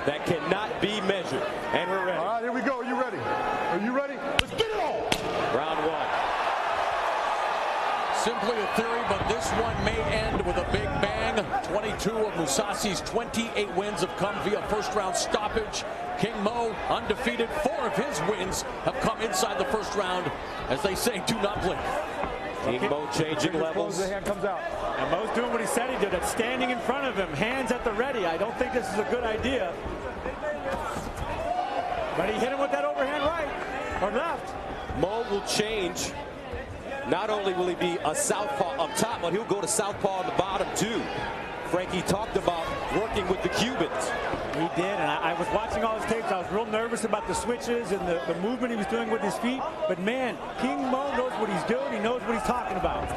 that cannot be measured. And we're ready. All right, here we go. Are you ready? Are you ready? Let's get it on. Round one. Simply a theory, but this one may end with a big bang. 22 of Mousasi's 28 wins have come via first-round stoppage. King Mo, undefeated. 4 of his wins have come inside the first round. As they say, do not blink. King Mo changing levels. The hand comes out. And Mo's doing what he said he did. That's standing in front of him, hands at the ready. I don't think this is a good idea. But he hit him with that overhand right or left. Mo will change. Not only will he be a southpaw up top, but he'll go to southpaw on the bottom too. Frankie talked about working with the Cubans. He did, and I was watching all his tapes. I was real nervous about the switches and the movement he was doing with his feet. But man, King Mo knows what he's doing. He knows what he's talking about.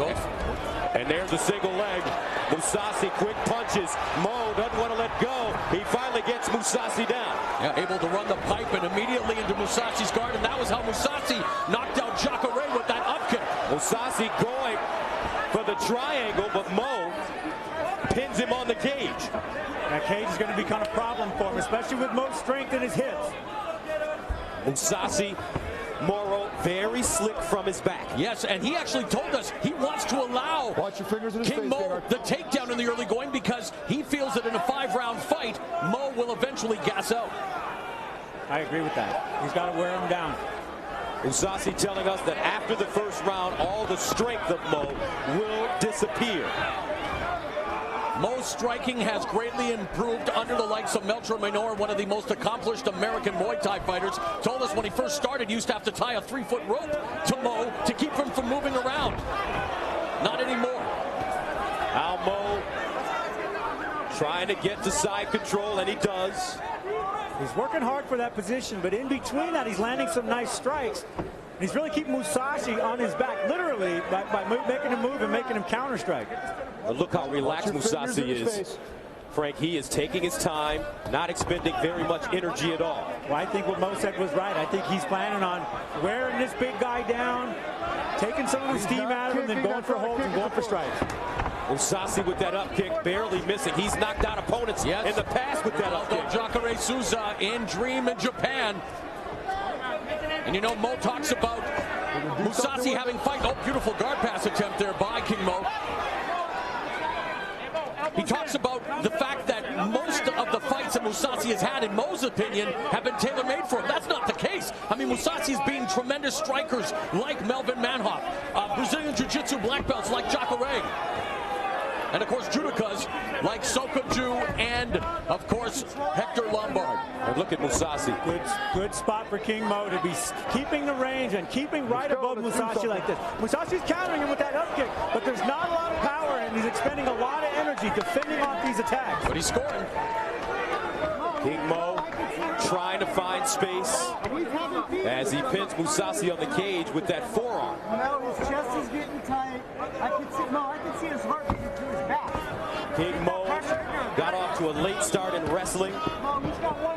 And there's a single leg. Mousasi quick punches. Mo doesn't want to let go. He finally gets Mousasi down. Yeah, able to run the pipe and immediately into Mousasi's guard, and that was how Mousasi knocked out Jacare with that up kick. Mousasi going for the triangle, but Mo pins him on the cage. That cage is going to become a problem for him, especially with Mo's strength in his hips. Mousasi, Moro, very slick from his back. Yes, and he actually told us he wants to allow Watch your fingers in his King face, Mo Gaynor. the takedown in the early going because he feels that in a 5-round fight, Mo will eventually gas out. I agree with that. He's got to wear him down. Mousasi telling us that after the first round, all the strength of Mo will disappear. Mo's striking has greatly improved under the likes of Melcher Minor, one of the most accomplished American Muay Thai fighters. Told us when he first started, he used to have to tie a 3-foot rope to Mo to keep him from moving around. Not anymore. Now Mo trying to get to side control, and he does. He's working hard for that position, but in between that, he's landing some nice strikes. He's really keeping Mousasi on his back, literally, by making him move and making him counter-strike. But look how relaxed Mousasi is. Frank, he is taking his time, not expending very much energy at all. Well, I think what Mo said was right. I think he's planning on wearing this big guy down, taking some of the steam out of him, then going for holds and going for strikes. Mousasi with that up kick, barely missing. He's knocked out opponents in the past with that up kick. Jacare Souza in Dream in Japan. And you know, Mo talks about Mousasi having fight. Oh, beautiful guard pass attempt there by King Mo. He talks about the fact that most of the fights that Mousasi has had, in Mo's opinion, have been tailor-made for him. That's not the case. I mean, Mousasi's beaten tremendous strikers like Melvin Manhoff, Brazilian Jiu-Jitsu black belts like Jacare, and of course judokas like Sokaju and of course Hector Lombard. And look at Mousasi. Good spot for King Mo to be keeping the range and keeping right above Mousasi like this. Mousasi's countering him with that up kick, but there's not a lot of power and he's expending a lot of energy defending off these attacks. But he's scoring. King Mo trying to find space as he pins Mousasi on the cage with that forearm. No, his chest is getting tight. I can see his heart beating through his back. King Mo got off to a late start in wrestling,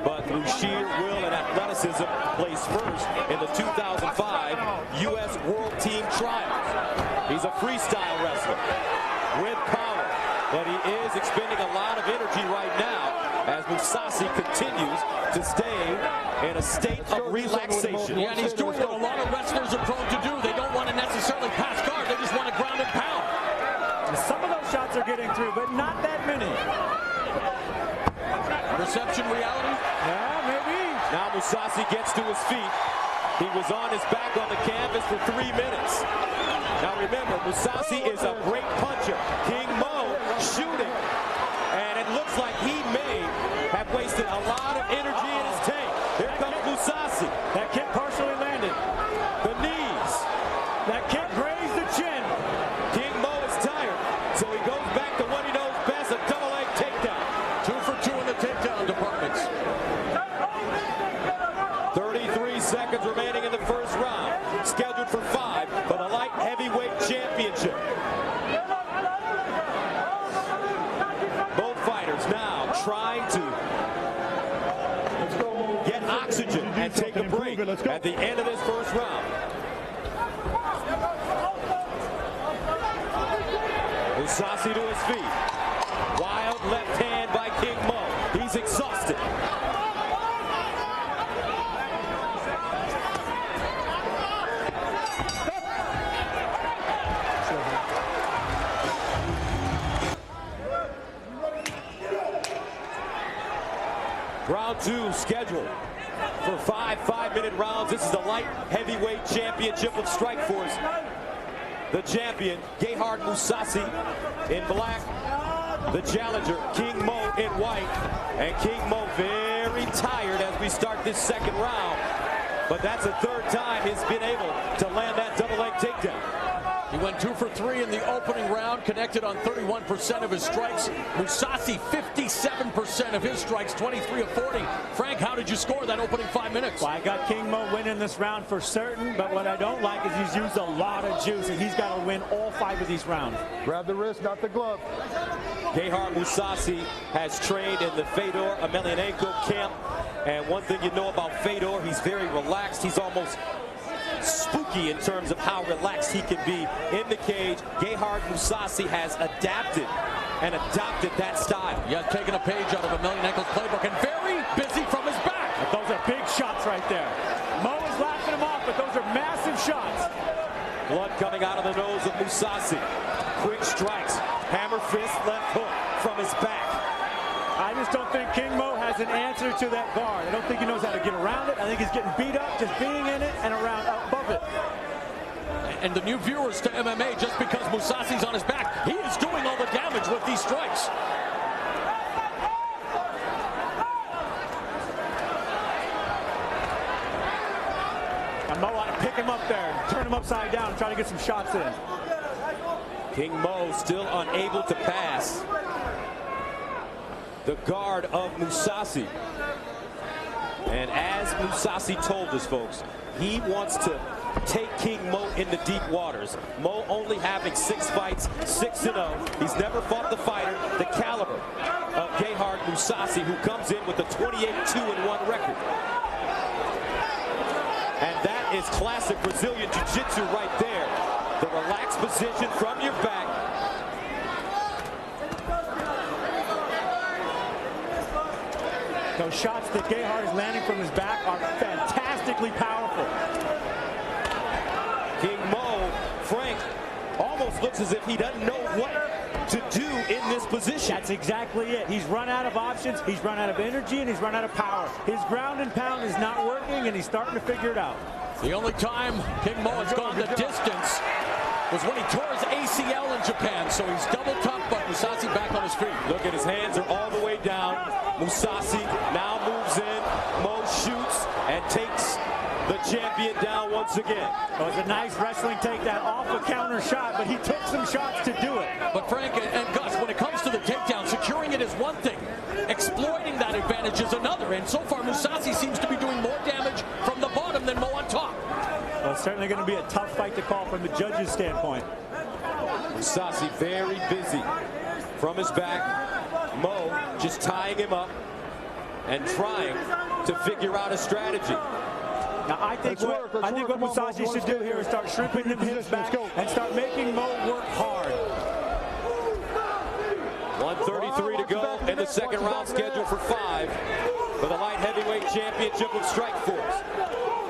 but through sheer will and athleticism, placed first in the 2005 U.S. World Team Trials. He's a freestyle wrestler with power, but he is expending a lot of energy right now as Mousasi continues to stay in a state of relaxation. Yeah, and he's doing what a lot of wrestlers are prone to do. They don't want to necessarily pass guard. They just want to ground and pound. And some of those shots are getting through, but not that many. Perception reality? Yeah, maybe. Now Mousasi gets to his feet. He was on his back on the canvas for 3 minutes. Now remember, Mousasi is a great puncher. King Mo shooting. And it looks like he may have wasted a lot of energy in his tank. Here comes Mousasi. That kick partially landed. The knees. That kick grazed the chin. King Mo is tired, so he goes back to what he knows best, a double leg takedown. 2 for 2 in the takedown departments. 33 seconds remaining in the first round. Scheduled for 5 for the light heavyweight championship. Both fighters now trying to get oxygen and take a break at the end of this first round. Mousasi to his feet. Wild left hand by King Mo. He's exhausted. Round 2 scheduled for 5-minute rounds. This is the light heavyweight championship of Strikeforce. The champion, Gerard Mousasi, in black. The challenger, Kingmo, in white. And Kingmo very tired as we start this second round. But that's the third time he's been able to land that double leg takedown. He went 2 for 3 in the opening round, connected on 31% of his strikes. Mousasi, 57% of his strikes, 23 of 40. Frank, how did you score that opening 5 minutes? Well, I got Kingmo winning this round for certain, but what I don't like is he's used a lot of juice, and he's got to win all 5 of these rounds. Grab the wrist, not the glove. Gerard Mousasi has trained in the Fedor Emelianenko camp. And one thing you know about Fedor, he's very relaxed. He's almost spooky in terms of how relaxed he can be in the cage. Gerard Mousasi has adapted and adopted that style. Yeah, taking a page out of Emelianenko's playbook, and very busy from his back. But those are big shots right there. Mo is laughing him off, but those are massive shots. Blood coming out of the nose of Mousasi. Quick strikes, hammer fist, left hook from his back. I just don't think Kingmo has an answer to that guard. I don't think he knows how to get around it. I think he's getting beat up just being in it and around above it. And the new viewers to MMA, just because Mousasi's on his back, he is doing all the damage with these strikes. And Mo ought to pick him up there, turn him upside down, try to get some shots in. Kingmo still unable to pass the guard of Mousasi. And as Mousasi told us, folks, he wants to take Kingmo into deep waters. Mo only having 6 fights, 6-0. He's never fought the fighter, the caliber of Gerard Mousasi, who comes in with a 28-2-1 record. And that is classic Brazilian Jiu-Jitsu right there. The relaxed position from your back. Those shots that Gerard is landing from his back are fantastically powerful. Kingmo, Frank, almost looks as if he doesn't know what to do in this position. That's exactly it. He's run out of options, he's run out of energy, and he's run out of power. His ground and pound is not working, and he's starting to figure it out. The only time Kingmo has gone the distance was when he tore his ACL in Japan, so he's double tough, but Mousasi back on his feet. Look at his hands are all the way down. Mousasi now moves in. Mo shoots and takes the champion down once again. It was a nice wrestling takedown off a counter shot, but he took some shots to do it. But Frank and Gus, when it comes to the takedown, securing it is one thing. Exploiting that advantage is another. And so far, Mousasi seems to be doing more damage from the bottom than Mo on top. Well, it's certainly going to be a tough fight to call from the judge's standpoint. Mousasi very busy from his back. Mo just tying him up and trying to figure out a strategy. Now, I think what Mousasi should do here is start shrimping them hips back and start making Mo work hard. 1:33 to go in the second round, scheduled for 5 for the light heavyweight championship of Strikeforce.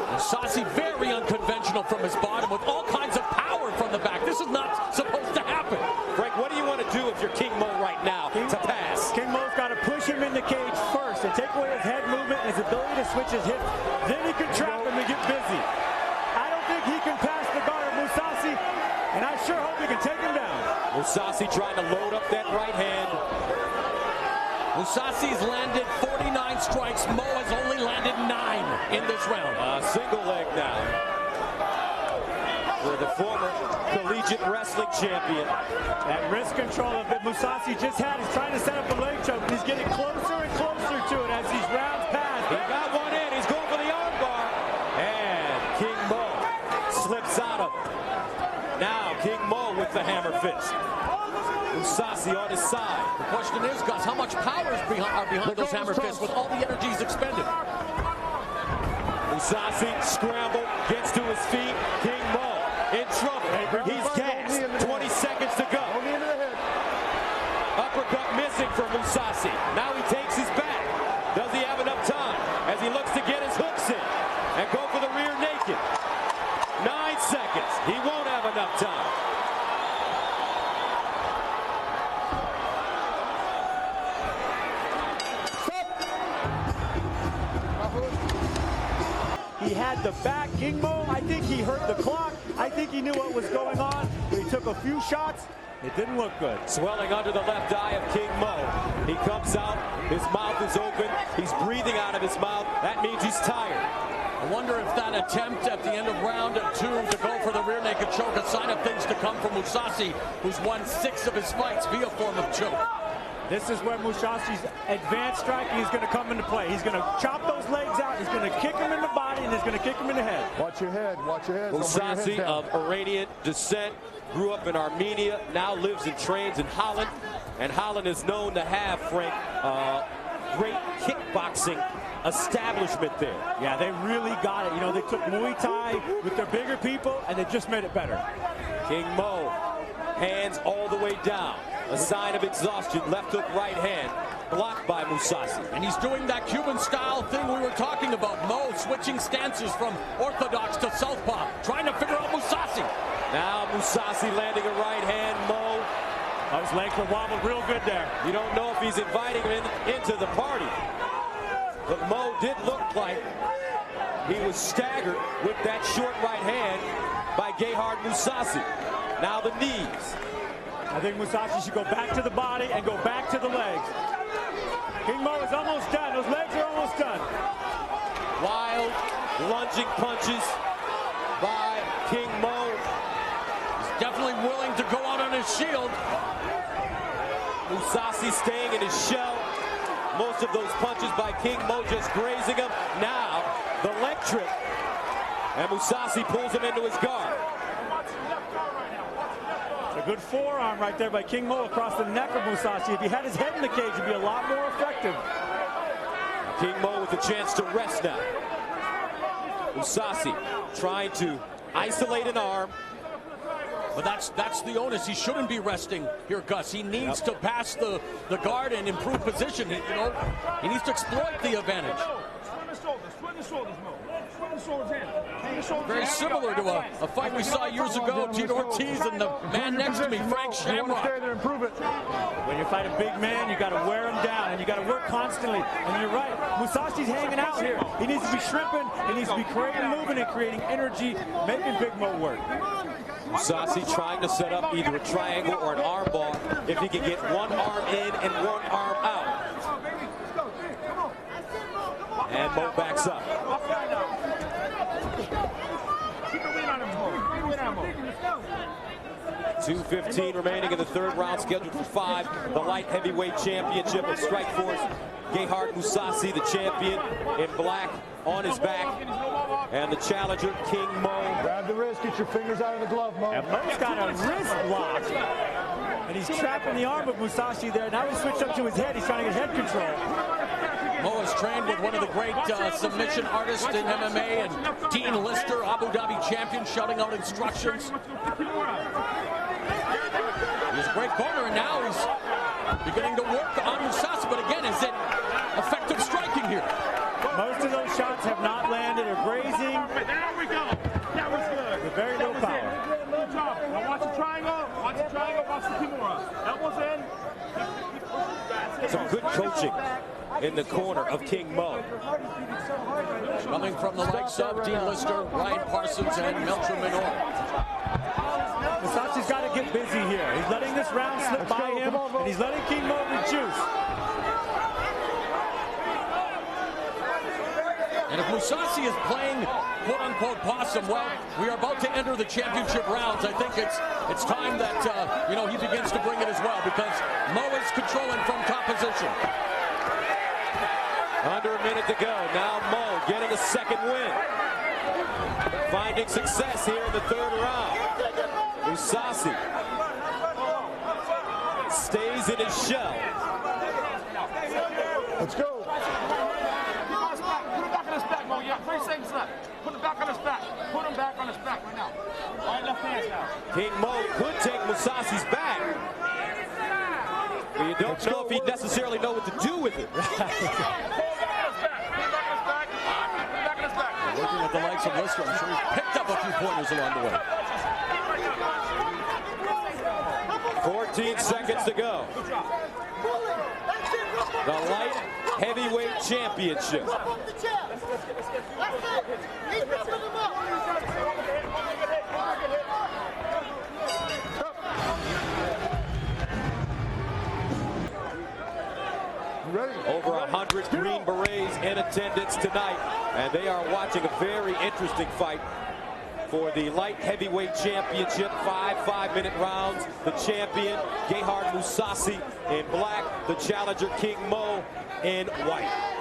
Mousasi very unconventional from his bottom with all kinds of power from the back. This is not supposed to happen. Frank, what do you want to do if you're Kingmo right now to pass? Kingmo's got to push him in the cage first and take away his head movement and his ability to switch his hips. Then he can trap him and get busy. I don't think he can pass the guard of Mousasi, and I sure hope he can take him down. Mousasi trying to load up that right hand. Mousasi's landed 49 strikes. Mo has only landed 9 in this round. Single leg now for the former collegiate wrestling champion. That wrist control that Mousasi just had is trying to set up a leg choke, and he's getting closer and closer to it as these rounds pass. He got one in. He's going for the arm bar. And Kingmo slips out of it. Now Kingmo with the hammer fist. Mousasi on his side. The question is, Gus, how much power is behind those hammer fists with all the energies expended? Mousasi scrambled, gets to his feet. Kingmo in trouble. He's gassed. 20 seconds to go. Uppercut missing for Mousasi. Now he takes his back. Does he have enough time as he looks to get his hooks in and go for the rear naked? 9 seconds. He won't have enough time. had the back. Kingmo, I think he hurt the clock. I think he knew what was going on, but he took a few shots. It didn't look good. Swelling under the left eye of King Mo. He comes out, his mouth is open, he's breathing out of his mouth. That means he's tired. I wonder if that attempt at the end of round 2 to go for the rear naked choke, a sign of things to come for Mousasi, who's won 6 of his fights via form of choke. This is where Mousasi's advanced striking is going to come into play. He's going to chop those legs out, he's going to kick him in the body, and he's going to kick him in the head. Watch your head, watch your head. Mousasi of Iranian descent, grew up in Armenia, now lives and trains in Holland. And Holland is known to have, Frank, great kickboxing establishment there. Yeah, they really got it. You know, they took Muay Thai with their bigger people, and they just made it better. King Mo, hands all the way down. A sign of exhaustion, left hook, right hand, blocked by Mousasi. And he's doing that Cuban-style thing we were talking about. Mo switching stances from orthodox to southpaw, trying to figure out Mousasi. Now Mousasi landing a right hand. Mo, his legs were wobbled real good there. You don't know if he's inviting him into the party. But Mo did look like he was staggered with that short right hand by Gerhard Mousasi. Now the knees. I think Mousasi should go back to the body and go back to the legs. King Mo is almost done. Those legs are almost done. Wild lunging punches by King Mo. He's definitely willing to go out on his shield. Mousasi staying in his shell. Most of those punches by King Mo just grazing him. Now the leg trip. And Mousasi pulls him into his guard. A good forearm right there by King Mo across the neck of Mousasi. If he had his head in the cage, it'd be a lot more effective. King Mo with a chance to rest now. Mousasi trying to isolate an arm. But that's the onus. He shouldn't be resting here, Gus. He needs to pass the guard and improve position. He needs to exploit the advantage. Very similar to a fight we saw years ago, Tito Ortiz and the man next to me, Frank Shamrock. When you fight a big man, you got to wear him down, and you got to work constantly. And you're right, Mousasi's hanging out here. He needs to be shrimping, he needs to be creating movement and creating energy, making Big Mo work. Mousasi trying to set up either a triangle or an arm bar if he can get one arm in and one arm out. And Mo backs up. 2:15 remaining in the third round, scheduled for 5. The light heavyweight championship of Strikeforce. Gerhard Mousasi, the champion, in black on his back. And the challenger, King Mo. Grab the wrist, get your fingers out of the glove, Mo. And Mo's got a wrist lock. And he's trapping the arm of Mousasi there. Now he's switched up to his head. He's trying to get head control. Mo is trained with one of the great submission artists in MMA, and Dean Lister, Abu Dhabi champion, shouting out instructions. He's a great corner, and now he's beginning to work on Mousasi. But again, is it effective striking here? Most of those shots have not landed or grazing. There we go. That was good. With very little power. Good job. Now watch the triangle. Watch the triangle. Watch the kimura. Elbows in. Some good coaching in the corner of King Mo. Coming from the likes of Dean Lister, Ryan Parsons, and Meltram Minor. Mousasi's got to get busy here. He's letting this round slip by him, and he's letting King Mo reduce. And if Mousasi is playing quote-unquote possum, well, we are about to enter the championship rounds. I think it's time that he begins to bring it as well, because Mo is controlling from top position. Under a minute to go. Now Mo getting a second win. Finding success here in the third round. Mousasi stays in his shell. Let's go. Put it back on his back, Mo. You have 3 seconds left. Put it back on his back. Put him back on his back right now. All right, left hands now. King Mo could take Mousasi's back. But you don't know if he'd necessarily know what to do with it. Working with the likes of Lister, I'm sure he's picked up a few pointers along the way. 14 seconds to go. The light heavyweight championship. Ready? Over 100 Green Berets in attendance tonight, and they are watching a very interesting fight for the light heavyweight championship. 5-5-minute rounds. The champion, Gerhard Mousasi, in black. The challenger, Kingmo, in white.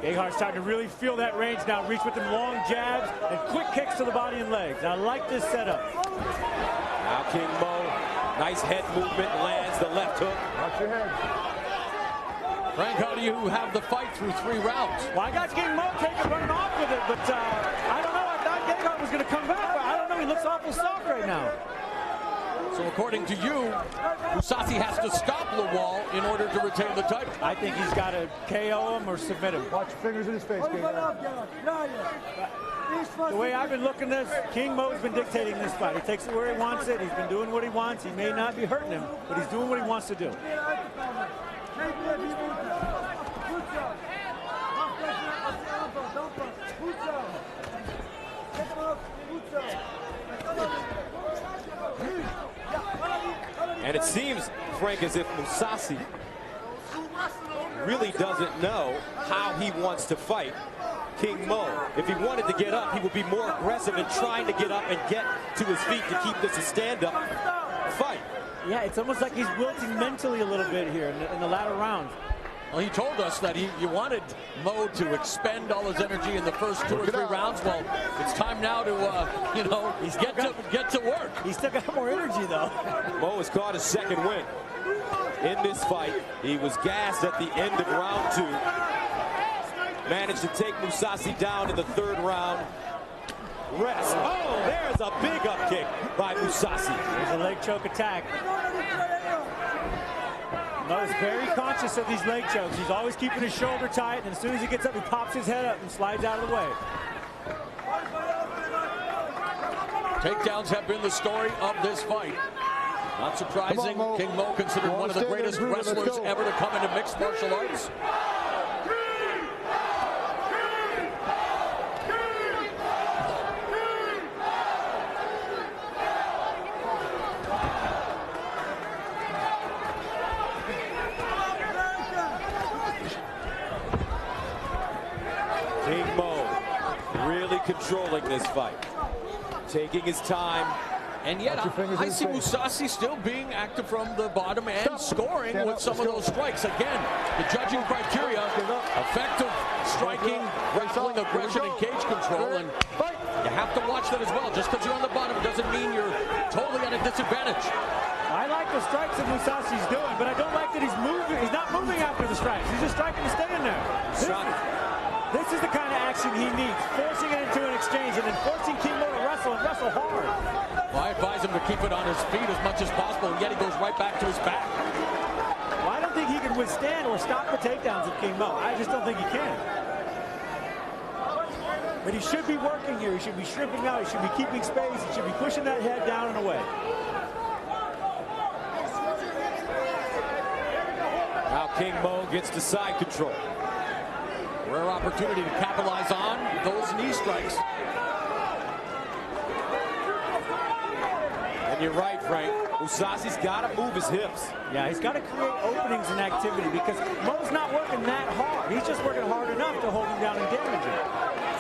Gerhard's starting to really feel that range now. Reach with them long jabs and quick kicks to the body and legs. I like this setup. Now Kingmo, nice head movement, lands the left hook. Watch your head. Frank, how do you have the fight through 3 rounds? Well, I got Kingmo running off with it, but I don't know. I thought Gerhard was going to come back, but I don't know. He looks awful soft right now. So according to you, Mousasi has to stop Lawal in order to retain the title. I think he's got to KO him or submit him. Watch your fingers in his face, Gerhard. The way I've been looking at this, Kingmo's been dictating this fight. He takes it where he wants it. He's been doing what he wants. He may not be hurting him, but he's doing what he wants to do. And it seems, Frank, as if Mousasi really doesn't know how he wants to fight Kingmo. If he wanted to get up, he would be more aggressive in trying to get up and get to his feet to keep this a stand-up fight. Yeah, it's almost like he's wilting mentally a little bit here in the latter rounds. Well, he told us that he wanted Mo to expend all his energy in the first 2 or 3 rounds. Well, it's time now to, get to work. He's still got more energy, though. Mo has caught his second win in this fight. He was gassed at the end of round 2. Managed to take Mousasi down in the 3rd round. Rest. Oh, there's a big up kick by Mousasi. There's a leg choke attack. Mo's very conscious of these leg chokes. He's always keeping his shoulder tight, and as soon as he gets up, he pops his head up and slides out of the way. Takedowns have been the story of this fight. Not surprising, Kingmo considered one of the greatest wrestlers ever to come into mixed martial arts. Kingmo really controlling this fight, taking his time. And yet, I see Mousasi still being active from the bottom and scoring with some of those strikes. Again, the judging criteria, effective striking, grappling, aggression, and cage control. And you have to watch that as well. Just because you're on the bottom doesn't mean you're totally at a disadvantage. I like the strikes that Mousasi's doing, but I don't like that he's moving. He's not moving after the strikes. He's just striking to stay in there. This is the kind of action he needs, forcing it into an exchange and then forcing Kingmo to wrestle and wrestle hard. Well, I advise him to keep it on his feet as much as possible, and yet he goes right back to his back. Well, I don't think he can withstand or stop the takedowns of Kingmo. I just don't think he can. But he should be working here. He should be shrimping out. He should be keeping space. He should be pushing that head down and away. Now Kingmo gets to side control. Rare opportunity to capitalize on those knee strikes. And you're right, Frank. Mousasi's got to move his hips. Yeah, he's got to create openings in activity because Mo's not working that hard. He's just working hard enough to hold him down and damage him.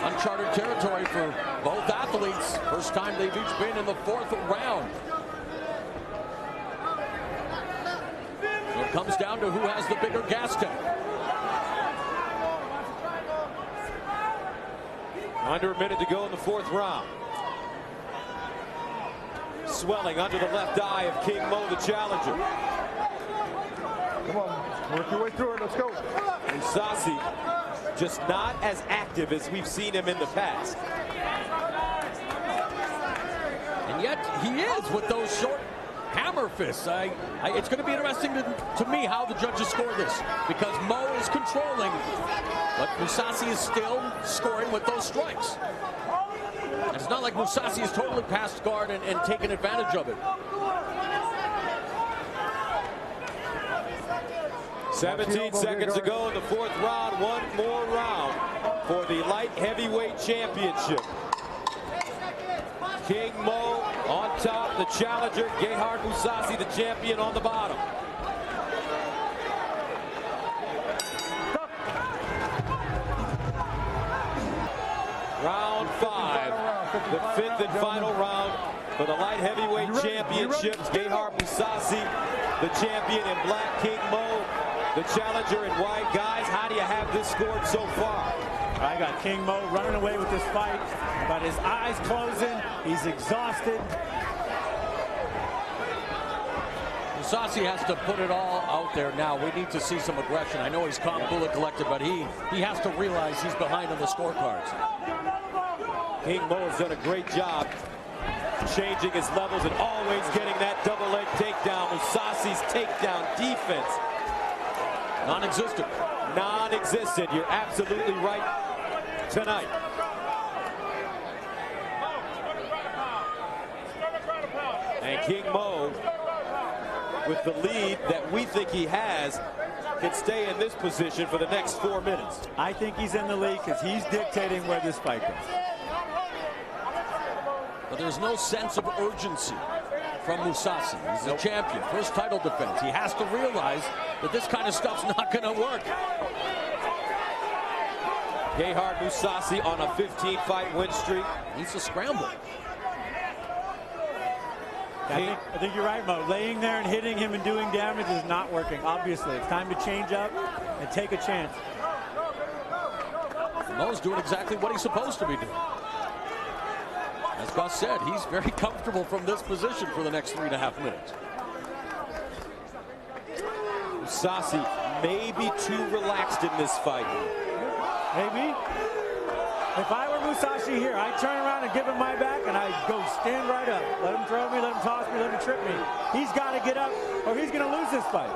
Uncharted territory for both athletes. First time they've each been in the 4th round. So it comes down to who has the bigger gas tank. Under a minute to go in the 4th round. Swelling under the left eye of Kingmo, the challenger. Come on, work your way through it. Let's go. Mousasi just not as active as we've seen him in the past. And yet he is with those short hammer fists. It's going to be interesting to me how the judges score this, because Mo is controlling, but Mousasi is still scoring with those strikes. And it's not like Mousasi is totally past guard and taking advantage of it. 17 seconds to go in the fourth round. One more round for the light heavyweight championship. King Mo on top, the challenger. Gerard Mousasi, the champion, on the bottom. Round 5, the fifth and final round for the light heavyweight championship. Gerard Mousasi, the champion in black, King Mo, the challenger in white. Guys, how do you have this scored so far? I got King Mo running away with this fight, but his eyes closing. He's exhausted. Mousasi has to put it all out there now. We need to see some aggression. I know he's calm, cool, and collected, but he has to realize he's behind on the scorecards. King Mo has done a great job changing his levels and always getting that double leg takedown. Mousasi's takedown defense, non-existent. Non-existent. You're absolutely right tonight. And King Mo, with the lead that we think he has, can stay in this position for the next 4 minutes. I think he's in the lead because he's dictating where this fight goes. But there's no sense of urgency from Mousasi. He's the champion, first title defense. He has to realize that this kind of stuff's not going to work. Gerard Mousasi on a 15-fight win streak. Needs to scramble. I think you're right, Mo. Laying there and hitting him and doing damage is not working, obviously. It's time to change up and take a chance. Mo's doing exactly what he's supposed to be doing. As Gus said, he's very comfortable from this position for the next 3.5 minutes. Mousasi may be too relaxed in this fight. Maybe. If I were Mousasi here, I'd turn around and give him my back, and I'd go stand right up. Let him throw me, let him toss me, let him trip me. He's got to get up, or he's going to lose this fight.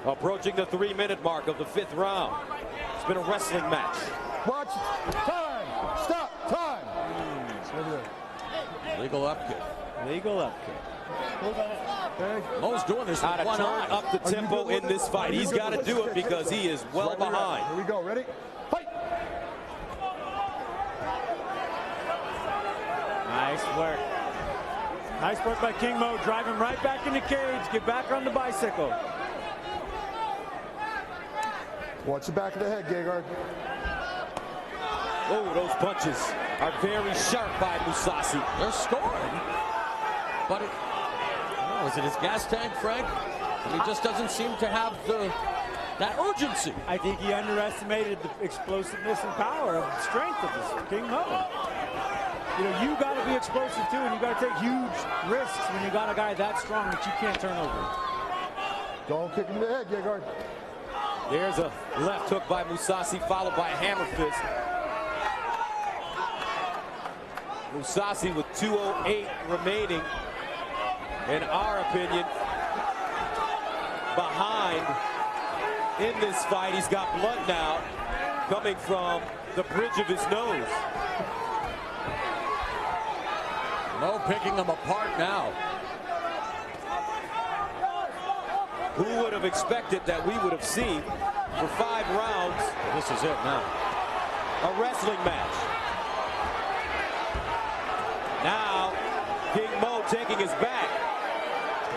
Approaching the 3-minute mark of the 5th round. It's been a wrestling match. Watch. Time. Stop. Time. Legal up kick. Legal up kick. Mo's doing this How to with one turn eye. up the tempo in this fight. He's got to do it because he is well behind. Here we go. Ready? Fight. Nice work. Nice work by King Mo. Drive him right back in the cage. Get back on the bicycle. Watch the back of the head, Gerard. Oh, those punches are very sharp by Mousasi. They're scoring. But is it his gas tank, Frank? He just doesn't seem to have that urgency. I think he underestimated the explosiveness and power of strength of this King Mo. You know, you got to be explosive too, and you got to take huge risks when you got a guy that strong that you can't turn over. Don't kick him in the head, Gerard. There's a left hook by Mousasi, followed by a hammer fist. Mousasi with 2:08 remaining, in our opinion, behind in this fight. He's got blood now coming from the bridge of his nose. Mo picking them apart now. Who would have expected that we would have seen for 5 rounds? This is it now. A wrestling match. Now, King Mo taking his back.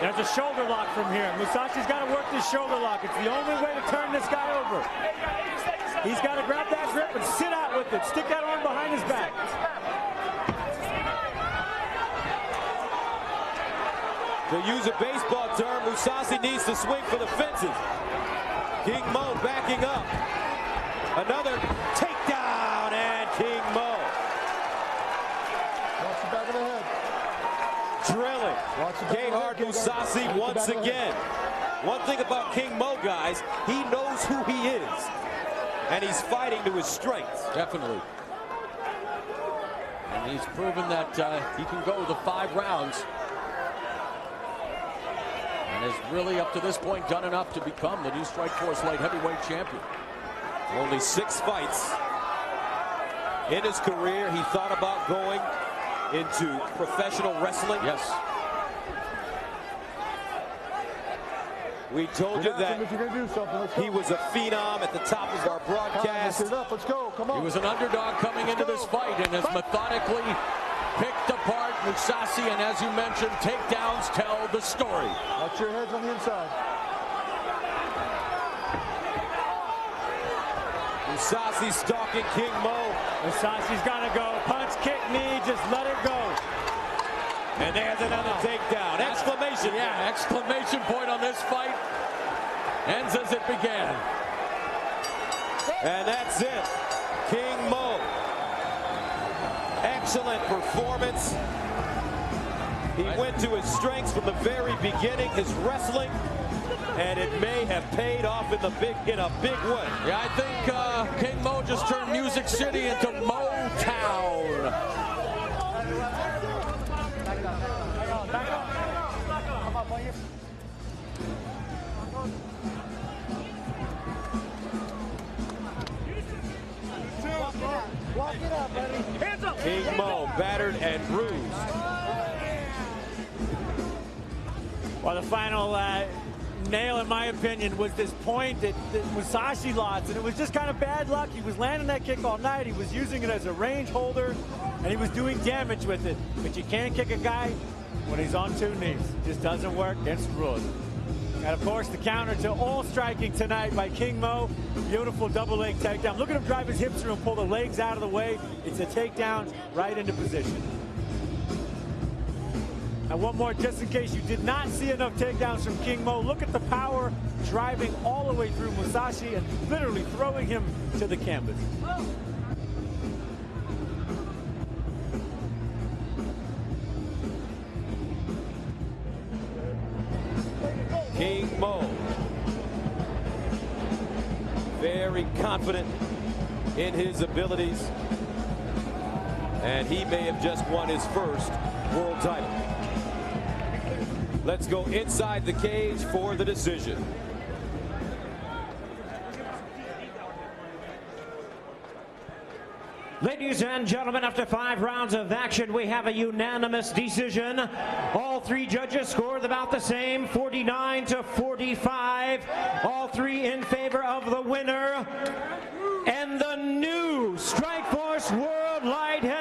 There's a shoulder lock from here. Mousasi's got to work this shoulder lock. It's the only way to turn this guy over. He's got to grab that grip and sit out with it. Stick that arm behind his back. To use a baseball term, Mousasi needs to swing for the fences. King Mo backing up. Another takedown, and King Mo. Watch the back of the head. Drilling. Gerard Mousasi once again. One thing about King Mo, guys, he knows who he is. And he's fighting to his strengths. Definitely. And he's proven that he can go the 5 rounds. And has really, up to this point, done enough to become the new Strikeforce light heavyweight champion. Only 6 fights In his career, he thought about going into professional wrestling. Yes. We told you that he was a phenom at the top of our broadcast. Let's go. Come on. He was an underdog coming into this fight and has methodically picked apart Mousasi, and as you mentioned, takedowns tell the story. Watch your heads on the inside. Mousasi stalking King Mo. Mousasi's got to go. Punch, kick, knee, just let it go. And there's another takedown. Exclamation. Yeah, exclamation point on this fight. Ends as it began. And that's it. King Mo. Excellent performance. He went to his strengths from the very beginning, his wrestling, and it may have paid off in a big way. Yeah, I think King Mo just turned Music City into Motown. Walk it up, buddy. Hands up. King Mo battered and bruised. Well, the final nail, in my opinion, was this point that Mousasi lost, and it was just kind of bad luck. He was landing that kick all night. He was using it as a range holder, and he was doing damage with it. But you can't kick a guy when he's on two knees. It just doesn't work against the rules. And of course, the counter to all striking tonight by King Mo. Beautiful double leg takedown. Look at him drive his hips through and pull the legs out of the way. It's a takedown right into position. And one more, just in case you did not see enough takedowns from King Mo, look at the power driving all the way through Mousasi and literally throwing him to the canvas. King Mo, very confident in his abilities, and he may have just won his first world title. Let's go inside the cage for the decision. Ladies and gentlemen, after 5 rounds of action, we have a unanimous decision. All 3 judges scored about the same, 49-45. All 3 in favor of the winner. And the new Strikeforce World Light Heavyweight